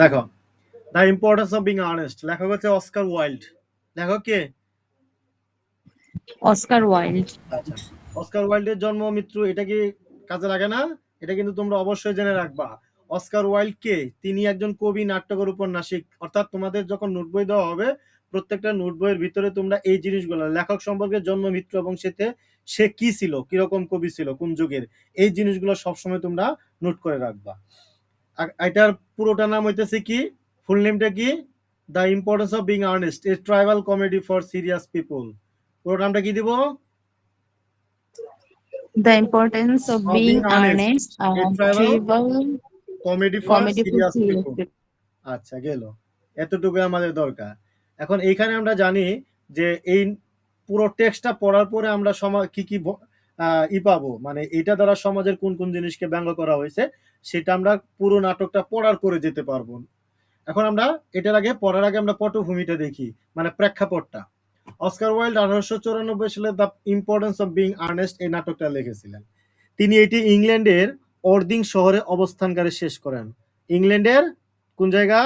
দেখো, the importance of being Earnest, লেখক হচ্ছে অস্কার ওয়াইল্ড। লেখক কে? Oscar Wilde. আচ্ছা, অস্কার ওয়াইল্ডের জন্ম মৃত্যু এটা কি কাজে লাগে না? এটা কিন্তু তোমরা অবশ্যই জেনে রাখবা। অস্কার ওয়াইল্ড কে? তিনি একজন কবি, নাট্যকার, উপন্যাসিক। অর্থাৎ তোমাদের যখন নোট বই দেওয়া হবে, প্রত্যেকটা নোট বইয়ের ভিতরে তোমরা এই জিনিসগুলো, লেখক সম্পর্কে, জন্ম মৃত্যু এবং সে কি ছিল, কিরকম কবি ছিল, কোন যুগের, এই জিনিসগুলো সবসময় তোমরা নোট করে রাখবা। এটার পুরোটা নাম হইতেছে কি, ফুল নেমটা কি? The importance of being earnest, a tribal comedy for serious people. পুরো নামটা কি দিব? The importance of Of being being honest, Ernst, a travel ট্রিবাল comedy for comedy for serious serious people. People. আচ্ছা, গেল। এতটুকু আমাদের দরকার। এখন এইখানে আমরা জানি যে এই পুরো টেক্সটটা পড়ার পরে আমরা কি কি পাবো, মানে এটা দ্বারা সমাজের কোন কোন জিনিসকে ব্যঙ্গ করা হয়েছে সেটা আমরা পুরো নাটকটা পড়ার পরে যেতে পারবো। এখন আমরা পড়ার আগে আমরা পটভূমিটা দেখি, মানে প্রেক্ষাপটটা। অস্কার ওয়াইল্ড 1894 সালে the importance of being earnest এই নাটকটা লিখেছিলেন। তিনি এটি ইংল্যান্ডের অর্দিং শহরে অবস্থানকালে শেষ করেন। ইংল্যান্ডের কোন জায়গা?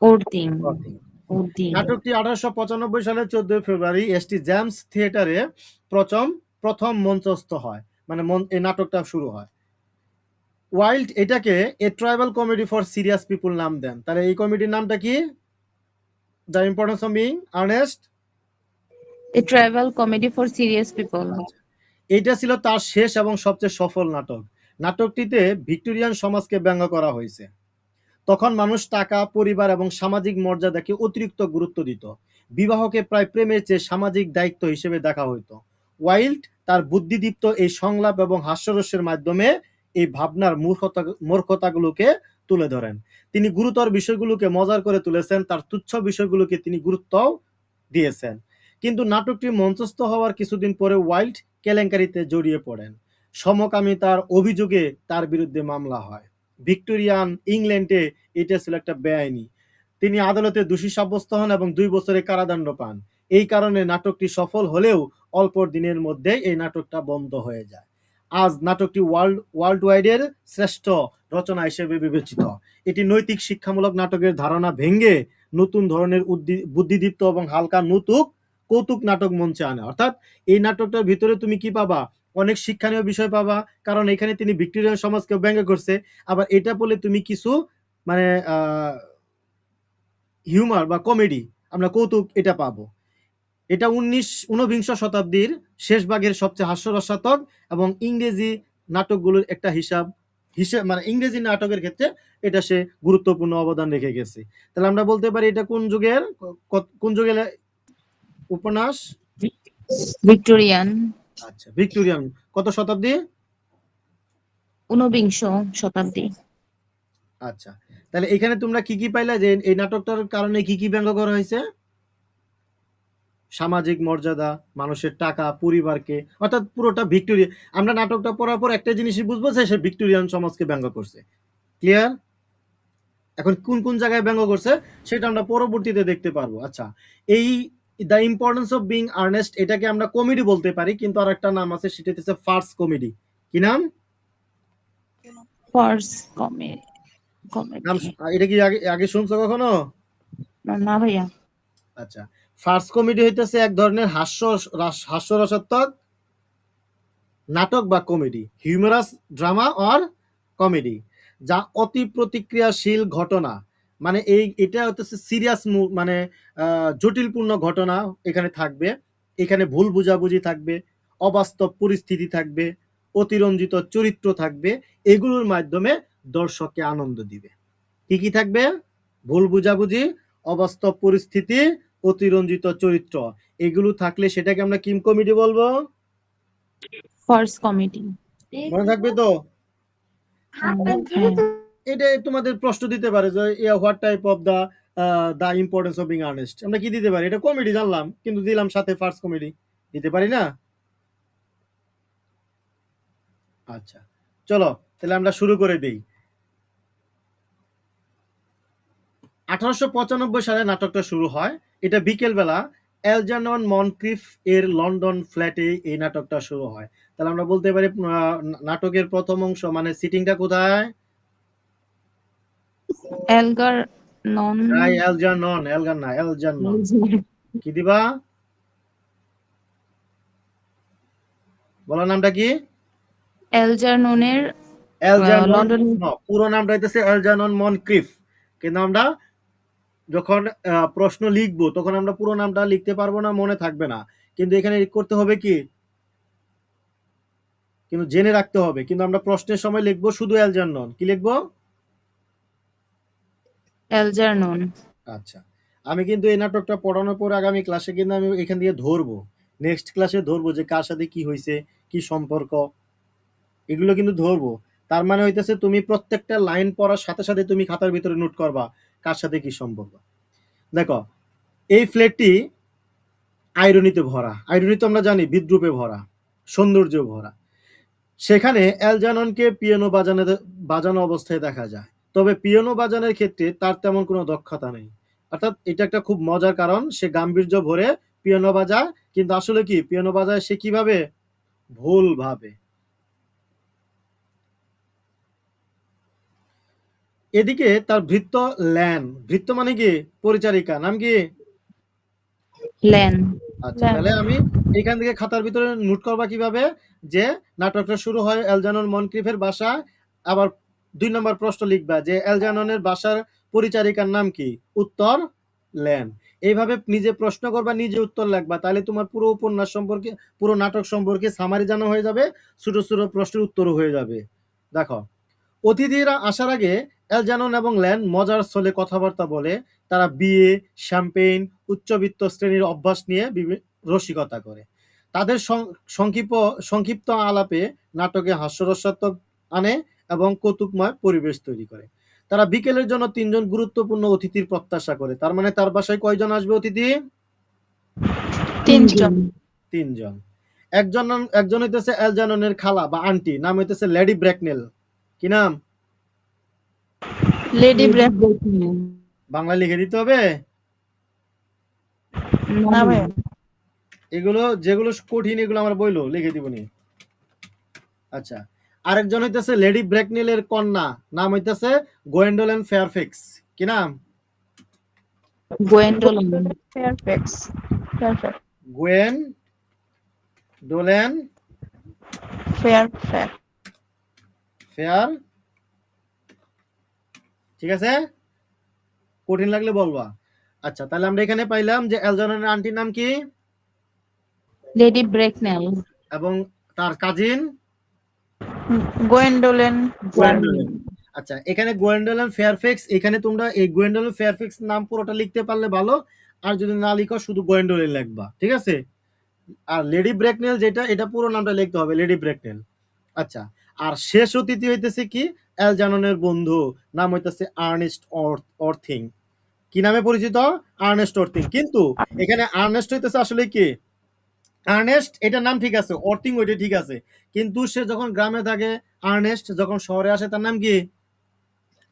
অর্দিং। অর্দিং। অর্দিং। নাটকটি 1895 সালের 14 ফেব্রুয়ারি এসটি জেমস থিয়েটারে প্রথম মঞ্চস্থ হয়, মানে এই নাটকটা শুরু হয়। ওয়াইল্ড এটাকে a tribal comedy for serious people নাম দেন। তাহলে এই কমেডির নামটা কি? The importance of being earnest, a tribal comedy for serious people. এইটা ছিল তার শেষ এবং সবচেয়ে সফল নাটক। নাটকটিতে ভিক্টোরিয়ান সমাজকে ব্যঙ্গ করা হয়েছে। তখন মানুষ টাকা, পরিবার এবং সামাজিক মর্যাদাকে অতিরিক্ত গুরুত্ব দিত। বিবাহকে প্রায় প্রেমের চেয়ে সামাজিক দায়িত্ব হিসেবে দেখা হইত। ওয়াইল্ড তার বুদ্ধিদীপ্ত এই সংলাপ এবং হাস্যরসের মাধ্যমে এই ভাবনার মূর্খতাগুলোকে তুলে ধরেন। তিনি গুরুতর বিষয়গুলোকে মজার করে তুলেছেন, তার তুচ্ছ বিষয়গুলোকে তিনি গুরুত্ব দিয়েছেন। কিন্তু নাটকটি মঞ্চস্থ হওয়ার কিছুদিন পরে ওয়াইল্ড কেলেঙ্কারিতে জড়িয়ে পড়েন। সমকামিতার অভিযোগে তার বিরুদ্ধে মামলা হয়। ভিক্টোরিয়ান ইংল্যান্ডে এটা ছিল একটা বেআইনি। তিনি আদালতে দোষী সাব্যস্ত হন এবং 2 বছরের কারাদণ্ড পান। এই কারণে নাটকটি সফল হলেও অল্প দিনের মধ্যে এই নাটকটা বন্ধ হয়ে যায়। আজ নাটকটি ওয়ার্ল্ড ওয়াইডের শ্রেষ্ঠ রচনা হিসেবে বিবেচিত। এটি নৈতিক শিক্ষামূলক নাটকের ধারণা ভেঙে নতুন ধরনের বুদ্ধিদীপ্ত এবং হালকা কৌতুক নাটক মঞ্চে আনে। অর্থাৎ এই নাটকটার ভিতরে তুমি কি পাবা? অনেক শিক্ষণীয় বিষয় পাবা, কারণ এখানে তিনি ভিক্টোরিয়ান সমাজকে ব্যঙ্গ করছে। আবার এটা বলে তুমি কিছু মানে হিউমার বা কমেডি, আমরা কৌতুক এটা পাবো। এটা ঊনবিংশ শতাব্দীর শেষ ভাগের সবচেয়ে হাস্যরসাত্মক এবং ইংরেজি নাটকগুলোর একটা হিসাব মানে ইংরেজি নাটকের ক্ষেত্রে এটা সে গুরুত্বপূর্ণ অবদান রেখে গেছে। তাহলে আমরা বলতে পারি এটা কোন যুগের উপন্যাস? ভিক্টোরিয়ান। আচ্ছা, ভিক্টোরিয়ান। কত শতাব্দী? ঊনবিংশ শতাব্দী। আচ্ছা, তাহলে এখানে তোমরা কি কি পাইলা যে এই নাটকটার কারণে কি কি ব্যঙ্গ করা হয়েছে? সামাজিক মর্যাদা, মানুষের টাকা, পরিবারকে, অর্থাৎ পুরোটা ভিক্টোরিয়া। আমরা নাটকটা পড়ার পর একটা জিনিসই বুঝবো যে সে ভিক্টোরিয়ান সমাজকে ব্যঙ্গ করছে। ক্লিয়ার? এখন কোন কোন জায়গায় ব্যঙ্গ করছে সেটা আমরা পরবর্তীতে দেখতে পারবো। আচ্ছা, এই the importance of being earnest এটাকে আমরা কমেডি বলতে পারি, কিন্তু আর একটা নাম আছে, সেটা হচ্ছে ফার্স কমেডি। কি নাম? Farce comedy. নাম এটা কি আগে শুনছো কখনো? না ভাইয়া। আচ্ছা, ফার্স কমেডি হইতেছে এক ধরনের হাস্যরসাত্মক নাটক বা comedy, humorous drama or comedy, যা অতি প্রতিক্রিয়াশীল ঘটনা, মানে এটা হচ্ছে সিরিয়াস, মানে জটিলপূর্ণ ঘটনা এখানে থাকবে। এখানে ভুল বুঝাবুঝি থাকবে, অবাস্তব পরিস্থিতি থাকবে, অতিরঞ্জিত চরিত্র থাকবে। এগুলোর মাধ্যমে দর্শককে আনন্দ দিবে। কি কি থাকবে? ভুল বুঝাবুঝি, অবাস্তব পরিস্থিতি, অতিরঞ্জিত চরিত্র। এগুলো থাকলে সেটাকে আমরা কি কমেডি বলবো? Farce comedy. মনে থাকবে তো? এটা তোমাদের প্রশ্ন দিতে পারে যে what type of the importance of being earnest, আমরা কি দিতে পারি? এটা কমেডি জানলাম, কিন্তু দিলাম সাথে ফার্স কমেডি, দিতে পারি না? আচ্ছা, চলো তাহলে আমরা শুরু করে দিই। 1895 সালে নাটকটা শুরু হয়। এটা বিকেল বেলা অ্যালজার্নন মনক্রিফ এর লন্ডন ফ্ল্যাটে এই নাটকটা শুরু হয়। তাহলে আমরা বলতে পারি নাটকের প্রথম অংশ মানে সিটিংটা কোথায়? Algernon. রাই এলজারনন, এলগার না, এলজারনন। কি দিবা? বলো নামটা কি? অ্যালজারননের এলজারনন, লন্ডন। পুরো নামটা হইতেছে এলজারনন মনক্রিফ। কিন্তু আমরা যখন প্রশ্ন লিখবো তখন আমরা পুরো নামটা লিখতে পারবো না, মনে থাকবে না। কিন্তু এখানে করতে হবে কি, কিন্তু জেনে রাখতে হবে। কিন্তু আমরা প্রশ্নের সময় লিখবো শুধু এলজারনন। কি লিখবো? অ্যালজারনন। আচ্ছা, আমি কিন্তু এই নাটকটা পড়ানোর পর আগামী ক্লাসে কিন্তু আমি এখান দিয়ে ধরবো, নেক্সট ক্লাসে ধরবো যে কার সাথে কি হয়েছে, কি সম্পর্ক, এগুলো কিন্তু ধরবো। তার মানে হইতেছে তুমি প্রত্যেকটা লাইন পড়ার সাথে সাথে তুমি খাতার ভিতরে নোট করবা কার সাথে কি সম্পর্ক। দেখো, এই ফ্লেটটি আইরনিতে ভরা। আইরনি তো আমরা জানি বিদ্রুপে ভরা, সৌন্দর্য ভরা। সেখানে অ্যালজাননকে পিয়ানো বাজানো অবস্থায় দেখা যায়। তবে পিয়ানো বাজানোর ক্ষেত্রে তার তেমন কোনো দক্ষতা নেই। অর্থাৎ এটা একটা খুব মজার কারণ, সে গাম্ভীর্য ভরে পিয়ানো বাজায়, কিন্তু আসলে কি পিয়ানো বাজায় সে কিভাবে? ভুল ভাবে। এদিকে তার ভৃত্য ল্যান, ভৃত্য মানে কি? পরিচারিকা। নাম কি? ল্যান। আচ্ছা, তাহলে আমি এখান থেকে খাতার ভিতরে নোট করবা কিভাবে, যে নাটকটা শুরু হয় এলজানন মনক্রিফের বাসায়। আবার 2 নম্বর প্রশ্ন লিখবা যে এলজাননের বাসার পরিচারিকার নাম কি? উত্তর ল্যান। এইভাবে নিজে প্রশ্ন করবা, নিজে উত্তর লিখবা, তাহলে তোমার পুরো উপন্যাস সম্পর্কে, পুরো নাটক সম্পর্কে সামারি জানা হয়ে যাবে, ছোট ছোট প্রশ্নের উত্তরও হয়ে যাবে। দেখো, অতিথিরা আসার আগে এলজানন এবং ল্যান মজার ছলে কথাবার্তা বলে। তারা বিয়ে, শ্যাম্পেইন, উচ্চবিত্ত শ্রেণীর অভ্যাস নিয়ে রসিকতা করে। তাদের সংক্ষিপ্ত আলাপে নাটকে হাস্যরসাত্মক আনে এবং কৌতুকময় পরিবেশ তৈরি করে। তারা বিকেলের জন্য 3 জন গুরুত্বপূর্ণ অতিথির প্রত্যাশা করে। তার মানে তার বাসায় কয়জন আসবে অতিথি? 3 জন। 3 জন। একজন হইতেছে এলজাননের খালা বা আন্টি, নাম হইতেছে লেডি ব্র্যাকনেল। কি নাম? লেডি ব্র্যাক। বাংলা লিখে দিতে হবে। না ভাইয়া। এগুলো যেগুলো কঠিন এগুলো আমার বইলো লিখে দিবনি। আচ্ছা, আরেকজন হইতেছে লেডি ব্র্যাকনেলের কন্যা, নাম হইতেছে গোয়েন্ডোলেন ফেয়ারফেক্স। কি নাম? Gwendolen. Fairfax. Fairfax. Gwendolen Fairfax. Fair. ঠিক আছে, কঠিন লাগলে বলবা। আচ্ছা, তাহলে আমরা এখানে পাইলাম যে এলজাননের আন্টির নাম কি লেডি ব্রেকনেল। এবং তার কাজিন গোয়েন্ডোলেন। গোয়েন্ডোলেন। আচ্ছা, এখানে গোয়েন্ডোলেন ফেয়ারফেক্স, এখানে তোমরা এই গোয়েন্ডোলেন ফেয়ারফেক্স নাম পুরোটা লিখতে পারলে ভালো, আর যদি না লিখো শুধু গোয়েন্ডোলেন লিখবা। ঠিক আছে, আর লেডি ব্রেকনেল যেটা, এটা পুরো নামটা লিখতে হবে, লেডি ব্রেকনেল। আচ্ছা, আর শেষ অতিথি হইতেছে কি? এলজাননের বন্ধু, নাম হইতেছে আর্নেস্ট অর্থিং। কি নামে পরিচিত? আর্নেস্ট অর্থিং। কিন্তু এখানে আর্নেস্ট হইতেছে আসলে কি? আর্নেস্ট এটা নাম ঠিক আছে, অর্থিং ওইটা ঠিক আছে, কিন্তু সে যখন গ্রামে থাকে, আর্নেস্ট যখন শহরে আসে তার নাম কি?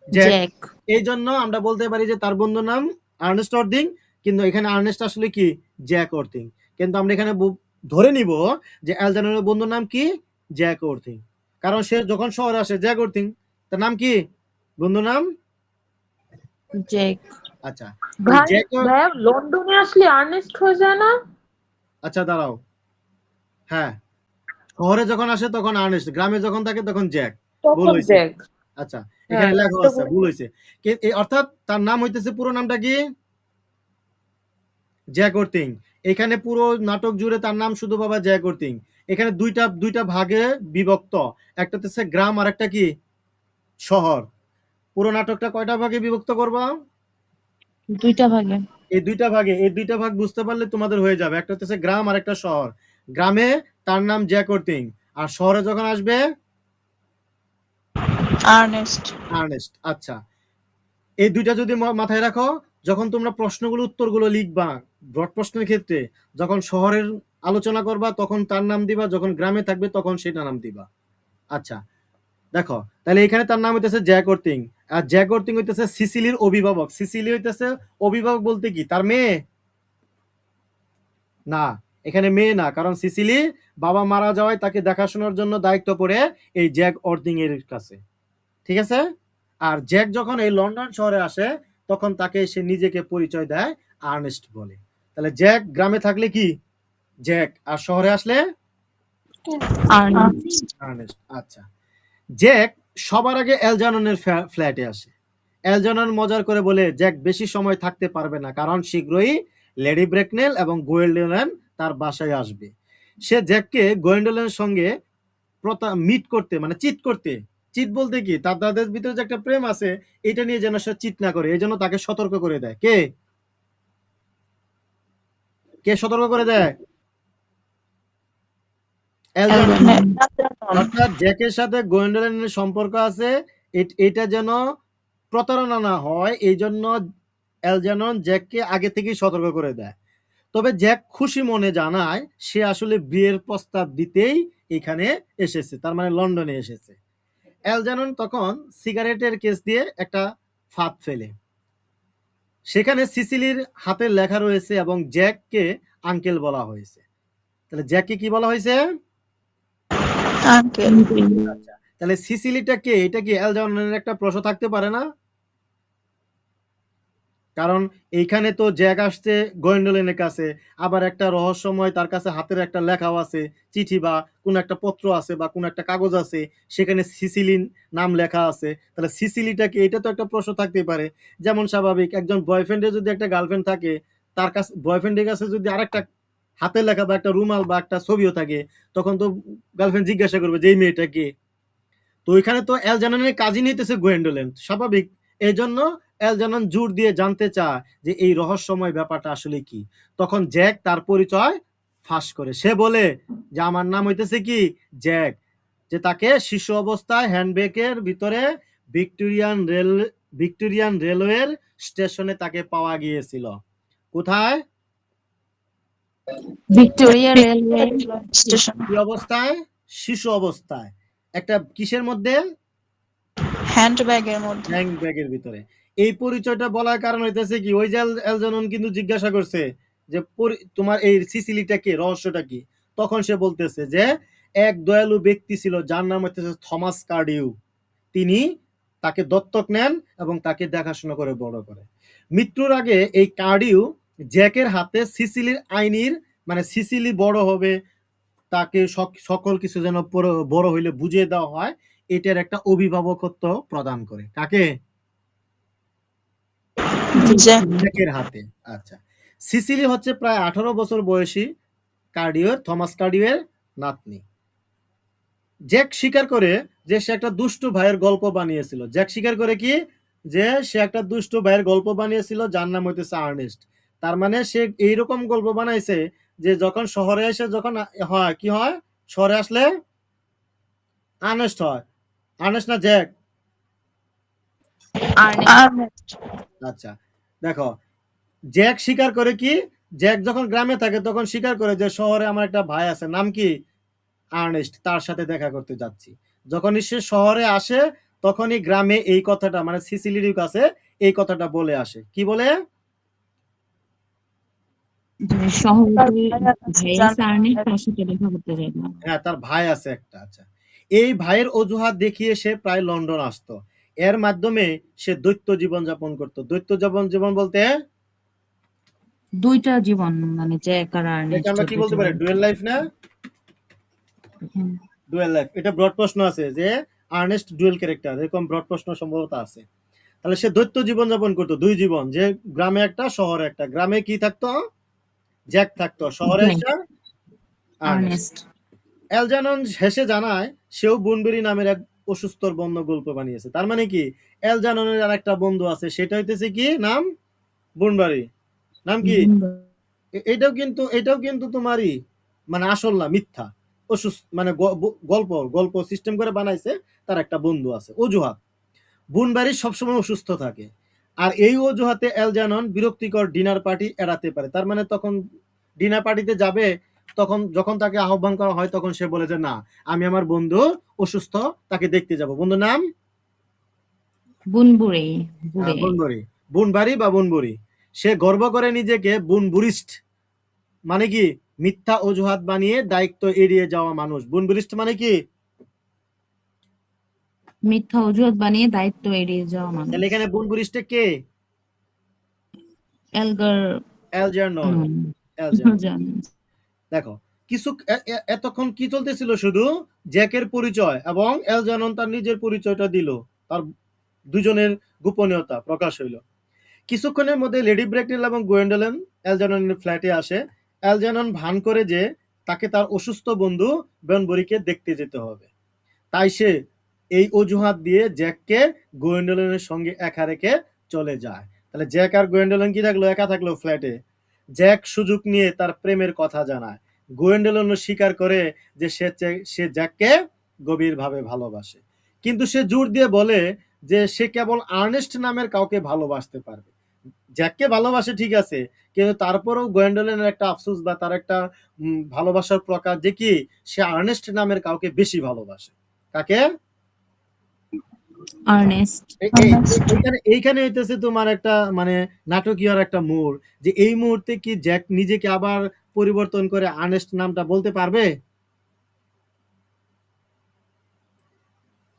জ্যাক। জ্যাক। এই জন্য আমরা বলতে পারি যে তার বন্ধুর নাম আর্নেস্ট অর্থিং, কিন্তু এখানে আর্নেস্ট আসলে কি? জ্যাক অর্থিং। কিন্তু আমরা এখানে ধরে নিব যে অ্যালজানের বন্ধুর নাম কি? জ্যাক অর্থিং। কারণ সে যখন শহরে আসে, জ্যাক অর্থিং, তার নাম কি? বন্ধুর নাম জ্যাক। আচ্ছা, এই ভাই জ্যাক। ভাইয়া লন্ডনে আসলে আর্নেস্ট হয়ে যায় না? আচ্ছা দাঁড়াও, হ্যাঁ, শহরে যখন আসে তখন আর্নেস্ট, গ্রামে যখন থাকে তখন জ্যাক। ভুল তখন হয়েছে। জ্যাক। আচ্ছা, হ্যাঁ এখানে লেখা এটা আছে, ভুল হয়েছে। অর্থাৎ তার নাম হইতেছে, পুরো নামটা কি? জ্যাক অর্থিং। এখানে পুরো নাটক জুড়ে তার নাম শুধু বাবা জ্যাক অর্থিং। এখানে দুইটা ভাগে বিভক্ত, একটা হচ্ছে গ্রাম আর একটা কি? শহর। পুরো নাটকটা কয়টা ভাগে বিভক্ত করবা? 2টা ভাগে। এই দুইটা ভাগ বুঝতে পারলে তোমাদের হয়ে যাবে। একটা হচ্ছে গ্রাম আর একটা শহর। গ্রামে তার নাম জ্যাক অর্থিং, আর শহরে যখন আসবে আর্নেস্ট। আর্নেস্ট। আচ্ছা, এই দুইটা যদি মাথায় রাখো, যখন তোমরা প্রশ্নগুলো উত্তরগুলো লিখবা ব্রড প্রশ্নের ক্ষেত্রে, যখন শহরের আলোচনা করবা তখন তার নাম দিবা, যখন গ্রামে থাকবে তখন সেটা নাম দিবা। আচ্ছা, দেখো, তাহলে এখানে তার নাম হইতেছে জ্যাক অর্থিং। আর জ্যাক অর্থিং হইতেছে সিসিলির অভিভাবক। সিসিলি হইতেছে অভিভাবক বলতে কি তার মেয়ে? না, এখানে মেয়ে না, কারণ সিসিলি বাবা মারা যাওয়ায় তাকে দেখাশোনার জন্য দায়িত্ব পড়ে এই জ্যাক অর্থিং এর কাছে। ঠিক আছে, আর জ্যাক যখন এই লন্ডন শহরে আসে তখন তাকে সে নিজেকে পরিচয় দেয় আর্নেস্ট বলে। তাহলে জ্যাক গ্রামে থাকলে কি জ্যাক, আর শহরে আসলে আর্নেস্ট। আর্নেস্ট। আচ্ছা, জ্যাক সবার আগে অ্যালজাননের ফ্ল্যাটে আসে। অ্যালজানন মজার করে বলে জ্যাক বেশি সময় থাকতে পারবে না, কারণ শীঘ্রই লেডি ব্রেকনেল এবং গোয়েন্ডোলেন তার বাসায় আসবে। সে জ্যাককে গোয়েন্ডোলেনের সঙ্গে মিট করতে মানে চিট করতে, চিট বলতে কি তাদের ভিতরে যে একটা প্রেম আছে এটা নিয়ে যেন সে চিট না করে এই জন্য তাকে সতর্ক করে দেয়। কে কে সতর্ক করে দেয়? অ্যালজানন। অর্থাৎ জ্যাকের সাথে গোয়েন্ডোলেনের সম্পর্ক আছে, এটা যেন প্রতারণা না হয় এই জন্য অ্যালজানন জ্যাককে আগে থেকেই সতর্ক করে দেয়। তবে জ্যাক খুশি মনে জানায় সে আসলে বিয়ের প্রস্তাব দিতেই এখানে এসেছে, তার মানে লন্ডনে এসেছে। অ্যালজানন তখন সিগারেটের কেস দিয়ে একটা ফাঁদ ফেলে, সেখানে সিসিলির হাতের লেখা রয়েছে এবং জ্যাককে আঙ্কেল বলা হয়েছে। তাহলে জ্যাককে কি বলা হয়েছে? আঙ্কেল। আচ্ছা, তাহলে সিসিলিটা কে? এটা কি অ্যালজাননের একটা প্রশ্ন থাকতে পারে না? কারণ এইখানে তো জ্যাক আসছে গোয়েন্ডোলেনের কাছে, আবার একটা রহস্যময় তার কাছে হাতের একটা লেখাও আছে, চিঠি বা কোন একটা পত্র আছে বা কোন একটা কাগজ আছে, সেখানে সিসিলিন নাম লেখা আছে। তাহলে সিসিলিটা কি? এটা তো একটা প্রশ্ন থাকতেই পারে। যেমন স্বাভাবিক একজন বয়ফ্রেন্ডের যদি একটা গার্লফ্রেন্ড থাকে, তার কাছে বয়ফ্রেন্ডের কাছে যদি আরেকটা হাতের লেখা বা একটা রুমাল বা একটা ছবিও থাকে, তখন তো গার্লফ্রেন্ড জিজ্ঞাসা করবে যে এই মেয়েটা কে। তো ওইখানে তো অ্যালজাননের কাজই নিতেছে গোয়েন্ডোলেন, স্বাভাবিক। এই জন্য অ্যালজানন জোর দিয়ে জানতে চায় যে এই রহস্যময় ব্যাপারটা আসলে কি। তখন জ্যাক তার পরিচয় ফাঁস করে, সে বলে যে আমার নাম হইতেছে কি জ্যাক, যে তাকে শিশু অবস্থায় হ্যান্ডব্যাগের ভিতরে ভিক্টোরিয়ান রেলওয়ের স্টেশনে তাকে পাওয়া গিয়েছিল। কোথায়? Victoria railway station. কি অবস্থায়? শিশু অবস্থায়। একটা কিসের মধ্যে? হ্যান্ডব্যাগের মধ্যে। হ্যান্ড ব্যাগের ভিতরে। এই পরিচয়টা বলার কারণ হইতেছে কি, ওই যে অ্যালজানন কিন্তু জিজ্ঞাসা করছে যে তোমার এই সিসিলিটা কে, রহস্যটা কি? তখন সে বলতেছে যে এক দয়ালু ব্যক্তি ছিল যার নাম হইতেছে থমাস কার্ডিউ। তিনি তাকে দত্তক নেন এবং তাকে দেখাশোনা করে বড় করে। মৃত্যুর আগে এই কার্ডিউ জ্যাকের হাতে সিসিলির আইনির মানে সিসিলি বড় হবে, তাকে সকল কিছু যেন বড় হইলে বুঝিয়ে দেওয়া হয়, এটার একটা অভিভাবকত্ব প্রদান করে। কাকে? জ্যাকের হাতে। আচ্ছা, সিসিলি হচ্ছে প্রায় 18 বছর বয়সী থমাস কার্ডিওর নাতনি। জ্যাক স্বীকার করে যে সে একটা দুষ্টু ভাইয়ের গল্প বানিয়েছিল। জ্যাক স্বীকার করে কি যে সে একটা দুষ্টু ভাইয়ের গল্প বানিয়েছিল যার নাম হইতেছে আর্নেস্ট। তার মানে সে এইরকম গল্প বানাইছে যে যখন শহরে এসে যখন হয় কি হয়, শহরে আসলে আর্নেস্ট হয়। আর্নেস্ট না জ্যাক? আর্নেস্ট। আচ্ছা, দেখো জ্যাক স্বীকার করে কি, জ্যাক যখন গ্রামে থাকে তখন স্বীকার করে যে শহরে আমার একটা ভাই আছে, নাম কি আর্নেস্ট, তার সাথে দেখা করতে যাচ্ছি। যখনই সে শহরে আসে তখনই গ্রামে এই কথাটা মানে সিসিলির কাছে এই কথাটা বলে আসে। কি বলে? হ্যাঁ, তার ভাই আছে একটা। আচ্ছা, এই ভাইয়ের অজুহাত দেখিয়ে সে প্রায় লন্ডন আসতো। এর মাধ্যমে সে দৈত্য জীবন যাপন করতো। দৈত্য জীবন বলতে দুইটা জীবন মানে জ্যাক আর এটা আমরা কি বলতে পারি? ডুয়েল লাইফ না? ডুয়েল লাইফ, এটা ব্রড প্রশ্ন আছে যে আর্নেস্ট ডুয়েল ক্যারেক্টার, এরকম ব্রড প্রশ্ন সম্ভবত আছে। তাহলে সে দৈত্য জীবন যাপন করতো, দুই জীবন, যে গ্রামে একটা শহরে একটা। গ্রামে কি থাকতো? জ্যাক থাকতো, শহরে এসে আর্নেস্ট। অ্যালজানন হেসে জানায় সেও বুনবেরি নামের এক অসুস্থর বন্য গল্প বানিয়েছে। তার মানে কি অ্যালজাননের আর একটা বন্ধু আছে, সেটা হইতেছে কি নাম? বুনবারি। নাম কি? এটাও কিন্তু তোমারই মানে আসল না, মিথ্যা, অসুস্থ মানে গল্প সিস্টেম করে বানাইছে। তার একটা বন্ধু আছে, অজুহাত। বুনবারি সবসময় অসুস্থ থাকে, আর এই অজুহাতে অ্যালজানন বিরক্তিকর ডিনার পার্টি এড়াতে পারে। তার মানে তখন ডিনার পার্টিতে যাবে, তখন যখন তাকে আহ্বান করা হয় তখন সে বলে যে না, আমি আমার বন্ধু অসুস্থ, তাকে দেখতে যাব। বন্ধুর নাম বুনবুরি। বুনবুরি, বুনবারি বা বুনবুরি। সে গর্ব করে নিজেকে বুনবুরিস্ট, মানে কি মিথ্যা অজুহাত বানিয়ে দায়িত্ব এড়িয়ে যাওয়া মানুষ। বুনবুরিস্ট মানে কি? মিথ্যা অজুহাত বানিয়ে দায়িত্ব এড়িয়ে যাওয়া তাহলে মানুষ। এখানে বুনবুরিশটা কে? এলগার অ্যালজার্নন। হুম, অ্যালজার্নন। জানি। দেখো, কিছু এতক্ষণ কি চলতেছিল, শুধু জ্যাকের পরিচয় এবং অ্যালজার্নন তার নিজের পরিচয়টা দিল, তার দুজনের গোপনীয়তা প্রকাশ হইল। কিছুক্ষণের মধ্যে লেডি ব্রেকনেল এবং গোয়েন্ডোলেন অ্যালজার্ননের ফ্ল্যাটে আসে। অ্যালজার্নন ভান করে যে তাকে তার অসুস্থ বন্ধু বেনবরিকে দেখতে যেতে হবে, তাই সে এই অজুহাত দিয়ে জ্যাককে গোয়েন্ডোলেনের সঙ্গে একা রেখে চলে যায়। তাহলে জ্যাক আর গোয়েন্ডোলেন কি থাকলো? একা থাকলো ফ্ল্যাটে। জ্যাক সুযোগ নিয়ে তার প্রেমের কথা জানায়। গোয়েন্ডোলেনও স্বীকার করে যে সে জ্যাককে গভীরভাবে ভালোবাসে, কিন্তু সে জোর দিয়ে বলে যে সে কেবল আর্নেস্ট নামের কাউকে ভালোবাসতে পারবে। জ্যাককে ভালোবাসে ঠিক আছে, কিন্তু তারপরেও গোয়েন্ডোলেনের একটা আফসোস বা তার একটা ভালোবাসার প্রকাশ যে কি, সে আর্নেস্ট নামের কাউকে বেশি ভালোবাসে। কাকে? আর্নেস্ট। এইখানে হইতেছে তোমার একটা মানে নাটকীয় একটা মোড়, যে এই মুহূর্তে কি জ্যাক নিজেকে আবার পরিবর্তন করে আর্নেস্ট নামটা বলতে পারবে?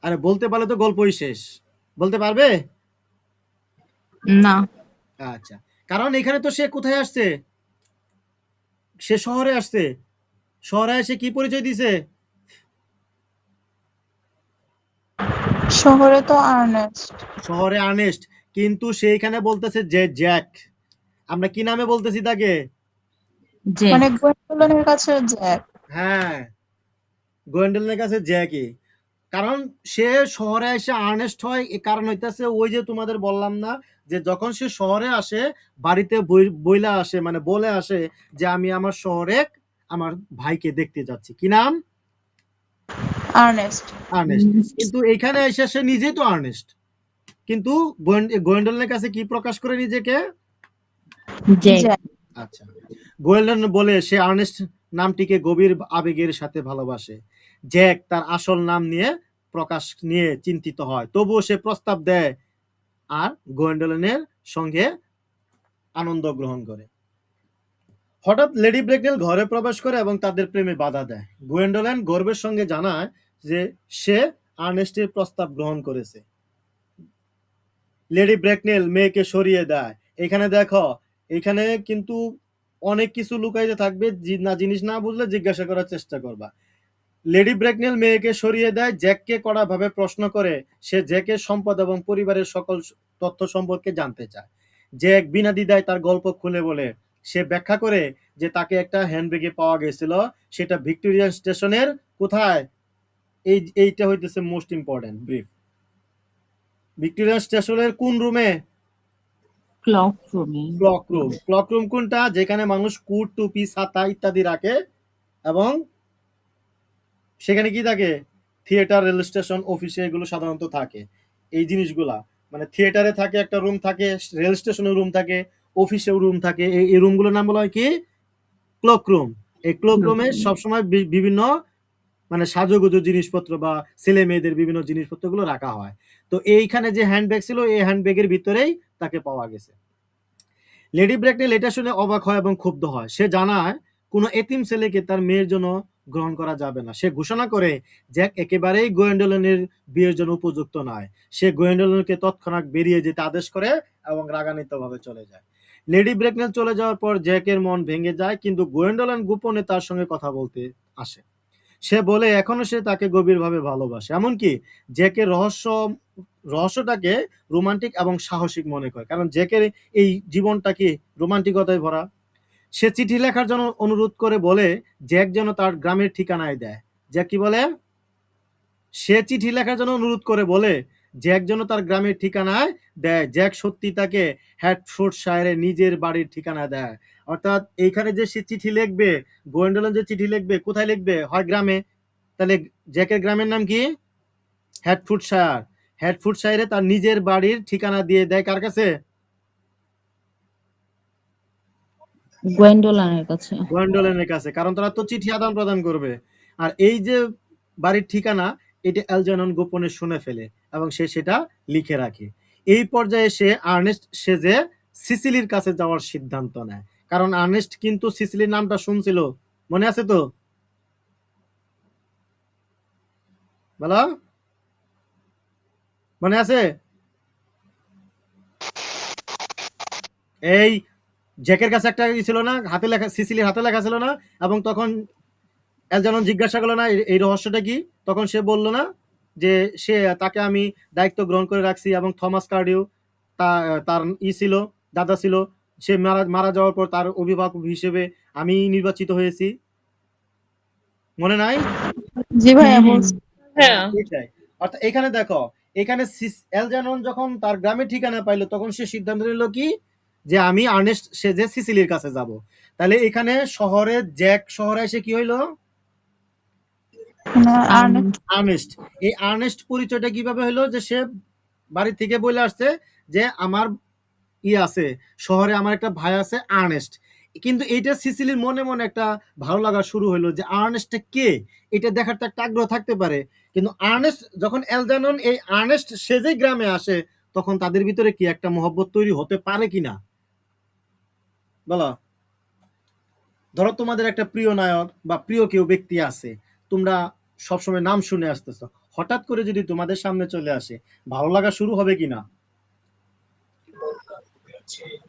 আরে বলতে পারলে তো গল্পই শেষ। বলতে পারবে? না। আচ্ছা, কারণ এখানে তো সে কোথায় আসছে? সে শহরে আসছে। শহরে এসে কি পরিচয় দিছে? শহরে তো আর্নেস্ট। শহরে আর্নেস্ট, কিন্তু সেইখানে বলতেছে যে জ্যাক। আমরা কি নামে বলতেছি তাকে? যে মানে গোয়েন্ডোলেনের কাছে জ্যাক। হ্যাঁ, গোয়েন্ডেলের কাছে জ্যাকই। কারণ সে শহরে এসে আর্নেস্ট হয়, এ কারণ হইতেছে ওই যে তোমাদের বললাম না, যে যখন সে শহরে আসে বাড়িতে বইলা আসে, মানে বলে আসে যে আমি আমার শহরে আমার ভাইকে দেখতে যাচ্ছি। কি নাম? আর্নেস্ট। আর্নেস্ট। কিন্তু এখানে এসে সে নিজেই তো আর্নেস্ট, কিন্তু গোয়েন্ডলের কাছে কি প্রকাশ করে নিজেকে? যে জ্যাক। আচ্ছা, গোয়েন্ডন বলে সে আর্নেস্ট নামটিকে গভীর আবেগের সাথে ভালোবাসে। জ্যাক তার আসল নাম নিয়ে প্রকাশ নিয়ে চিন্তিত হয়, তবুও সে প্রস্তাব দেয় আর গোয়েন্ডলেনের সঙ্গে আনন্দ গ্রহণ করে। হঠাৎ লেডি ব্রেকনেল ঘরে প্রবেশ করে এবং তাদের প্রেমে বাধা দেয়। গোয়েন্ডলেন গর্বের সঙ্গে জানায় যে সে আর্নেস্টের প্রস্তাব গ্রহণ করেছে। লেডি ব্রেকনেল মেয়েকে সরিয়ে দেয়। এখানে দেখো, এখানে কিন্তু অনেক কিছু লুকাইতে থাকবে, জিনিস না বুঝলে জিজ্ঞাসা করার চেষ্টা করবা। লেডি ব্রেকনেল মেয়েকে সরিয়ে দেয়, জ্যাককে কড়াভাবে প্রশ্ন করে। সে জ্যাকের সম্পদ এবং পরিবারের সকল তথ্য সম্পর্কে জানতে চায়। জ্যাক বিনা দ্বিধায় তার গল্প খুলে বলে। সে ব্যাখ্যা করে যে তাকে একটা হ্যান্ডব্যাগে পাওয়া গেছিল, সেটা ভিক্টোরিয়া স্টেশনের কোথায়, এইটা হইতেছে মোস্ট ইম্পর্টেন্ট ব্রিফ। ভিক্টোরিয়া স্টেশনের কোন রুমে? ক্লক রুমে। ক্লক রুম কোনটা? যেখানে মানুষ কুট, টুপি, ছাতা ইত্যাদি রাখে, এবং সেখানে কি থাকে? থিয়েটার, রেল স্টেশন, অফিসে এগুলো সাধারণত থাকে। এই জিনিসগুলা মানে থিয়েটারে থাকে একটা রুম থাকে, রেল স্টেশনে রুম থাকে, অফিসেও রুম থাকে। এই রুমগুলোর নাম বলা হয় কি? Clock room. এই ক্লক রুমে সবসময় বিভিন্ন মানে সাজুগুজু জিনিসপত্র বা ছেলে মেয়েদের বিভিন্ন জিনিসপত্রগুলো রাখা হয়। তো এইখানে যে হ্যান্ডব্যাগ ছিল, এই হ্যান্ডব্যাগের ভিতরেই তাকে পাওয়া গেছে। লেডি ব্রেকনেল এটা শুনে অবাক হয় এবং ক্ষুব্ধ হয়। সে জানায় কোনো এতিম ছেলেকে তার মেয়ের জন্য গ্রহণ করা যাবে না। সে ঘোষণা করে জ্যাক একেবারেই গোয়েন্ডোলেনের বিয়ের জন্য উপযুক্ত নয়। সে গোয়েন্ডোলেনকে তৎক্ষণাৎ বেরিয়ে যেতে আদেশ করে এবং রাগান্বিতভাবে চলে যায়। লেডি ব্রেকনেল চলে যাওয়ার পর জ্যাকের মন ভেঙে যায়, কিন্তু গোয়েন্ডোলেন গোপনে তার সঙ্গে কথা বলতে আসে। সে বলে এখনো সে তাকে গভীরভাবে ভালোবাসে, এমনকি জ্যাকের রহস্যটাকে রোমান্টিক এবং সাহসিক মনে করে, কারণ জ্যাকের এই জীবনটা কি রোমান্টিকতায় ভরা। সে চিঠি লেখার জন্য অনুরোধ করে, বলে জ্যাক যেন তার গ্রামের ঠিকানায় দেয়। জ্যাক কি বলে? সে চিঠি লেখার জন্য অনুরোধ করে, বলে জ্যাক যেন তার গ্রামের ঠিকানায় দেয়। জ্যাক সত্যি তাকে হ্যাটফোর্ডশায়ারে নিজের বাড়ির ঠিকানা দেয়। অর্থাৎ এইখানে যে সে চিঠি লিখবে, গোয়েন্ডোলেন যে চিঠি লিখবে, কোথায় লিখবে? হয় গ্রামে। তাহলে জ্যাকের গ্রামের নাম কি? হ্যাটফোর্ডশায়ার। হ্যাটফোর্ডশায়ারে তার নিজের বাড়ির ঠিকানা দিয়ে দেয় কার কাছে? গোয়েন্ডোলানের কাছে। গোয়েন্ডোলেনের কাছে, কারণ তারা তো চিঠি আদান প্রদান করবে। আর এই যে বাড়ির ঠিকানা, এটা অ্যালজার্নন গোপনে শুনে ফেলে এবং সে সেটা লিখে রাখে। এই পর্যায়ে সে আর্নেস্ট সেজে সিসিলির কাছে যাওয়ার সিদ্ধান্ত নেয়, কারণ আর্নেস্ট কিন্তু সিসিলির নামটা শুনছিল। মনে আছে তো? বলো। মনে আছে? এই জ্যাকের কাছে একটা ছিল না, হাতে লেখা, সিসিলির হাতে লেখা ছিল না, এবং তখন অ্যালজানন জিজ্ঞাসা করলো না এই রহস্যটা কি, তখন সে বলল না যে সে তাকে আমি দায়িত্ব গ্রহণ করে রাখছি, এবং থমাস কার্ডিও তার ছিল, দাদা ছিল, সে মারা মারা যাওয়ার পর তার অভিভাবক হিসেবে আমি নির্বাচিত হয়েছি, মনে নাই? জি ভাইয়া হ্যাঁ, হ্যাঁ। বলছি। হ্যাঁ এটাই। অর্থাৎ এখানে দেখো, এখানে অ্যালজানন যখন তার গ্রামের ঠিকানা পাইলো, তখন সে সিদ্ধান্ত নিল কি, যে আমি আর্নেস্ট সেজে সিসিলির কাছে যাব। তাহলে এখানে শহরে জ্যাক শহরে এসে কি হইলো? Ernst Ernst. এই আর্নেস্ট পরিচয়টা কিভাবে হলো, যে সে বাড়ি থেকে বলে আসছে যে আমার আছে, শহরে আমার একটা ভাই আছে আর্নেস্ট। কিন্তু এইটা সিসিলির মনে মনে একটা ভালো লাগা শুরু হলো, যে আর্নেস্টটা কে, এটা দেখার তো একটা আগ্রহ থাকতে পারে। কিন্তু আর্নেস্ট যখন অ্যালজানন এই আর্নেস্ট সেজে গ্রামে আসে, তখন তাদের ভিতরে কি একটা মহব্বত তৈরি হতে পারে কিনা বলো? ধরো তোমাদের একটা প্রিয় নায়ক বা প্রিয় কেউ ব্যক্তি আছে, তোমরা সবসময় নাম শুনে আসতেছো, হঠাৎ করে যদি তোমাদের সামনে চলে আসে, ভালো লাগা শুরু হবে কিনা?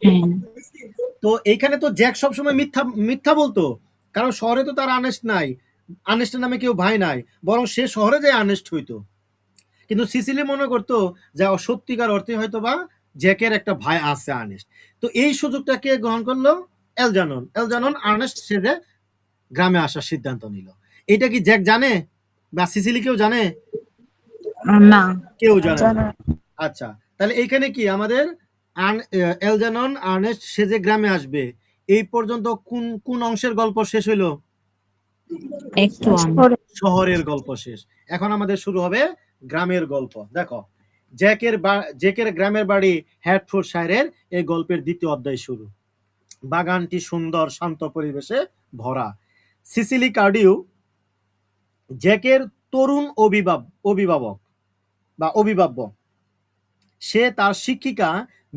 হ্যাঁ। তো এইখানে তো জ্যাক সবসময় মিথ্যা মিথ্যা বলতো, কারণ শহরে তো তার আনেস্ট নাই, আনেস্টের নামে কেউ ভাই নাই, বরং সে শহরে যায় আনেস্ট হইতো। কিন্তু সিসিলি মনে করতো যে সত্যিকার অর্থে হয়তো বা জ্যাকের একটা ভাই আছে আর্নেস্ট। তো এই সুযোগটাকে গ্রহণ করলো অ্যালজানন। অ্যালজানন আর্নেস্ট সেজে গ্রামে আসার সিদ্ধান্ত নিল। এটা কি জ্যাক জানে বা সিসিলি কেউ জানে? না। কেউ জানে না। জানা আচ্ছা, তাহলে এইখানে কি আমাদের অ্যালজানন আর্নেস্ট সেজে গ্রামে আসবে, এই পর্যন্ত কোন কোন অংশের গল্প শেষ হইলো? Act 1. শহরের গল্প শেষ। এখন আমাদের শুরু হবে গ্রামের গল্প। দেখো, জ্যাকের গ্রামের বাড়ি হ্যার্টফোর্ডশায়ারের এই গল্পের দ্বিতীয় অধ্যায় শুরু। বাগানটি সুন্দর শান্ত পরিবেশে ভরা। সিসিলি কার্ডিউ জ্যাকের তরুণ অভিভাবক বা অভিভাব্য। সে তার শিক্ষিকা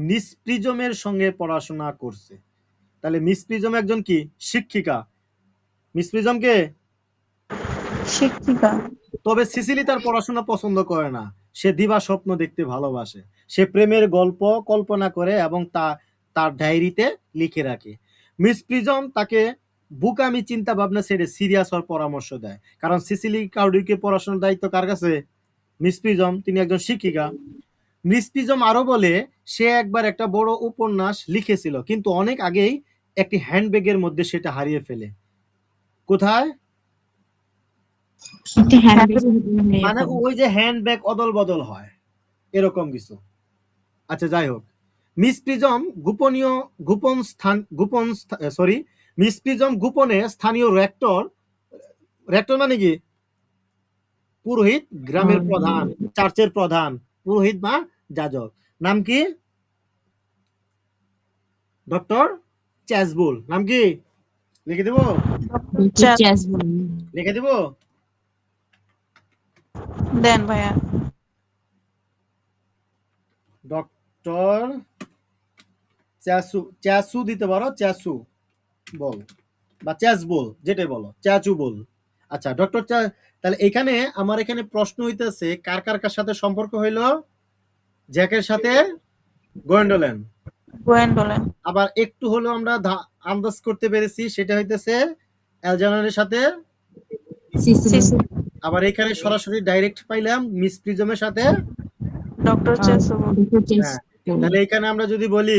মিস প্রিজমের সঙ্গে পড়াশোনা করছে। তাহলে মিস প্রিজম একজন কি শিক্ষিকা? মিস প্রিজমকে শিক্ষিকা। তবে সিসিলি তার পড়াশোনা পছন্দ করে না। সে দিবা স্বপ্ন দেখতে ভালোবাসে। সে প্রেমের গল্প কল্পনা করে এবং তার ডায়েরিতে লিখে রাখে। মিস প্রিজম তাকে বুকামি চিন্তা ভাবনা ছেড়ে সিরিয়াস হওয়ার পরামর্শ দেয়, কারণ সিসিলি কাউডিকে পড়াশোনার দায়িত্ব কার কাছে? মিস প্রিজম, তিনি একজন শিক্ষিকা। মিস প্রিজম আরো বলে, সে একবার একটা বড় উপন্যাস লিখেছিল, কিন্তু অনেক আগেই একটি হ্যান্ডব্যাগের মধ্যে সেটা হারিয়ে ফেলে। কোথায়? একটি হ্যান্ডব্যাগ নিয়ে মানে ফেলে। ওই যে হ্যান্ডব্যাগ অদল বদল হয়, এরকম কিছু। আচ্ছা, যাই হোক, মিস প্রিজম মিস প্রিজম গোপনে স্থানীয় রেক্টর মানে কি? পুরোহিত, গ্রামের প্রধান, চার্চের প্রধান, পুরোহিত বা যাজক, নাম কি? ডক্টর চ্যাসবুল। নাম কি? লিখে দিব? চেস বল। লিখে দিব? দেন ভাইয়া। ডক্টর চ্যাসু, চ্যাসু দিতে পারো, চ্যাসু বল বা চ্যাস বল, যেটাই বলো, চ্যাচু বল। আচ্ছা, ডক্টর তাহলে এখানে আমার এখানে প্রশ্ন হইতেছে, কার কার কার সাথে সম্পর্ক হইলো? জ্যাকের সাথে গোয়েন্ডোলেন। গোয়েন্ডোলেন। আবার একটু হলো আমরা আন্দাজ করতে পেরেছি, সেটা হইতেছে অ্যালজানারের সাথে। সিসিলি। সিসি। আবার এখানে সরাসরি ডাইরেক্ট পাইলাম মিস প্রিজমের সাথে। ডক্টর চেসু। হ্যাঁ, তাহলে এখানে আমরা যদি বলি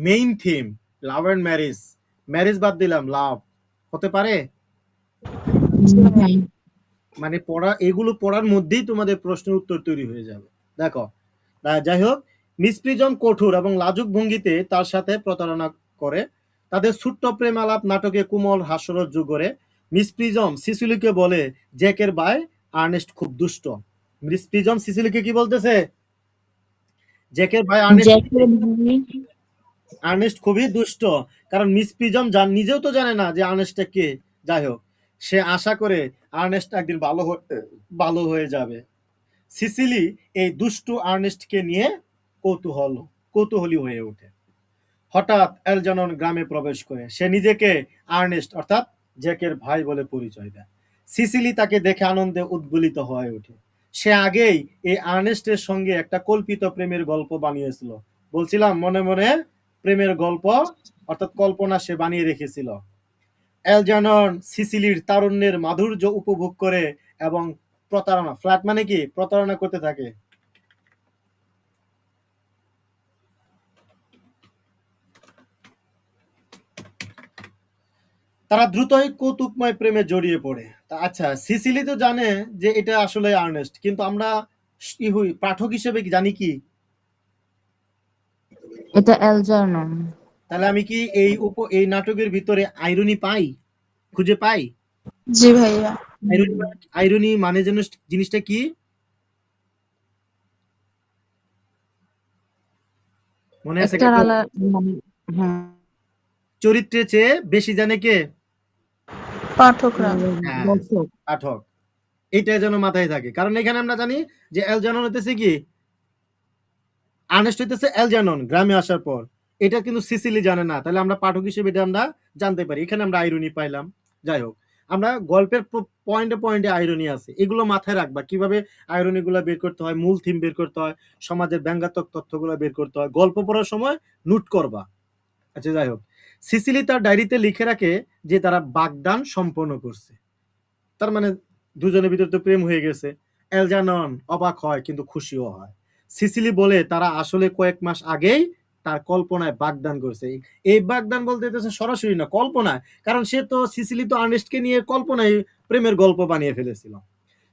main theme love and marriage, marriage বাদ দিলাম, লাভ হতে পারে? মানে এগুলো পড়ার মধ্যেই তোমাদের প্রশ্নের উত্তর তৈরি হয়ে যাবে। দেখো, যাই হোক, মিস প্রিজম কঠোর এবং লাজুক ভঙ্গিতে তার সাথে প্রতারণা করে। তাদের ছোট্ট প্রেম আলাপ নাটকে কোমল হাস্যরস যোগ করে। মিস প্রিজম সিসিলিকে বলে, জ্যাকের ভাই আর্নেস্ট খুব দুষ্ট। মিস প্রিজম সিসিলিকে কি বলতেছে? জ্যাকের ভাই আর্নেস্ট খুবই দুষ্ট। কারণ মিস প্রিজম নিজেও তো জানে না যে আর্নেস্টটা কে। যাই হোক, সে আশা করে আর্নেস্ট একদিন ভালো হয়ে যাবে। সিসিলি এই দুষ্টু আর্নেস্টকে নিয়ে কৌতূহলী হয়ে ওঠে। হঠাৎ অ্যালজানন গ্রামে প্রবেশ করে। সে নিজেকে আর্নেস্ট অর্থাৎ জ্যাকের ভাই বলে পরিচয় দেয়। সিসিলি তাকে দেখে আনন্দে উদ্বেলিত হয়ে ওঠে। সে আগেই এই আর্নেস্টের সঙ্গে একটা কল্পিত প্রেমের গল্প বানিয়েছিল। বলছিলাম মনে মনে প্রেমের গল্প অর্থাৎ কল্পনা সে বানিয়ে রেখেছিল। অ্যালজার্নন সিসিলির তারুণ্যের মাধুর্য উপভোগ করে এবং প্রতারণা, ফ্ল্যাট মানে কি, প্রতারণা করতে থাকে। তারা দ্রুতই কৌতুকময় প্রেমে জড়িয়ে পড়ে। আচ্ছা, সিসিলি তো জানে যে এটা আসলে আর্নেস্ট, কিন্তু আমরা পাঠক হিসেবে কি জানি কি? এটা অ্যালজার্নন। তাহলে আমি কি এই নাটকের ভিতরে আইরনি পাই, খুঁজে পাই? জি ভাইয়া। আইরনি মানে যেন জিনিসটা কি? মনে আছে একটার কারো? মানে হ্যাঁ, চরিত্রের চেয়ে বেশি জানে কে? পাঠকরা। হ্যাঁ, দর্শক। পাঠক। এইটা যেন মাথায় থাকে, কারণ এখানে আমরা জানি যে অ্যালজার্নন হইতেছে কি, আর্নেস্ট হইতেছে অ্যালজার্নন গ্রামে আসার পর। এটা কিন্তু সিসিলি জানে না, তাহলে আমরা পাঠক হিসেবে এটা আমরা জানতে পারি। এখানে আমরা আইরনি পাইলাম। যাই হোক, আমরা গল্পের পয়েন্টে পয়েন্টে আইরনি আছে, এগুলো মাথায় রাখবা, কিভাবে আইরনি গুলা বের করতে হয়, মূল থিম বের করতে হয়, সমাজের ব্যঙ্গাত্মক তথ্যগুলো বের করতে হয়, গল্প পড়ার সময় নোট করবা। আচ্ছা, যাই হোক, সিসিলি তার ডায়েরিতে লিখে রাখে যে তারা বাগদান সম্পন্ন করছে। তার মানে দুজনের ভিতর তো প্রেম হয়ে গেছে। অ্যালজার্নন অবাক হয় কিন্তু খুশিও হয়। সিসিলি বলে তারা আসলে কয়েক মাস আগেই তার কল্পনায় বাগদান করছে। এই বাগদান বলতে হচ্ছে সরাসরি না, কল্পনায়, কারণ সে তো সিসিলি তো আর্নেস্টকে নিয়ে কল্পনায় প্রেমের গল্প বানিয়ে ফেলেছিল।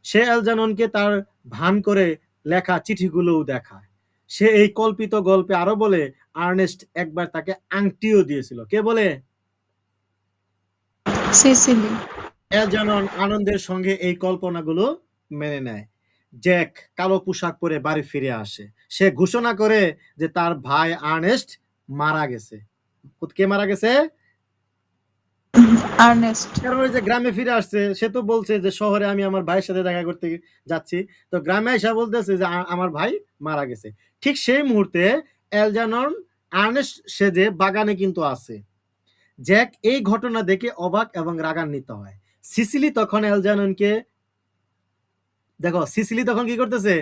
সে অ্যালজার্ননকে তার ভান করে লেখা চিঠিগুলোও দেখায়। সে এই কল্পিত গল্পে আরো বলে আর্নেস্ট একবার তাকে আংটিও দিয়েছিল। কে বলে? সিসিলি। অ্যালজার্নন আনন্দের সঙ্গে এই কল্পনাগুলো মেনে নেয়। জ্যাক কালো পোশাক পরে বাড়ি ফিরে আসে। সে ঘোষণা করে যে তার ভাই আর্নেস্ট মারা গেছে। কে মারা গেছে? আর্নেস্ট। কারণ ওই যে গ্রামে ফিরে আসছে, সে তো বলছে যে শহরে আমি আমার ভাইয়ের সাথে দেখা করতে যাচ্ছি, তো গ্রামে এসে বলতেছে যে আমার ভাই মারা গেছে। ঠিক সেই মুহূর্তে অ্যালজার্নন আর্নেস্ট সেজে বাগানে কিন্তু আছে। জ্যাক এই ঘটনা দেখে অবাক এবং রাগান্বিত হয়। সিসিলি তখন অ্যালজার্ননকে, দেখো সিসিলি তখন কি করতেছে,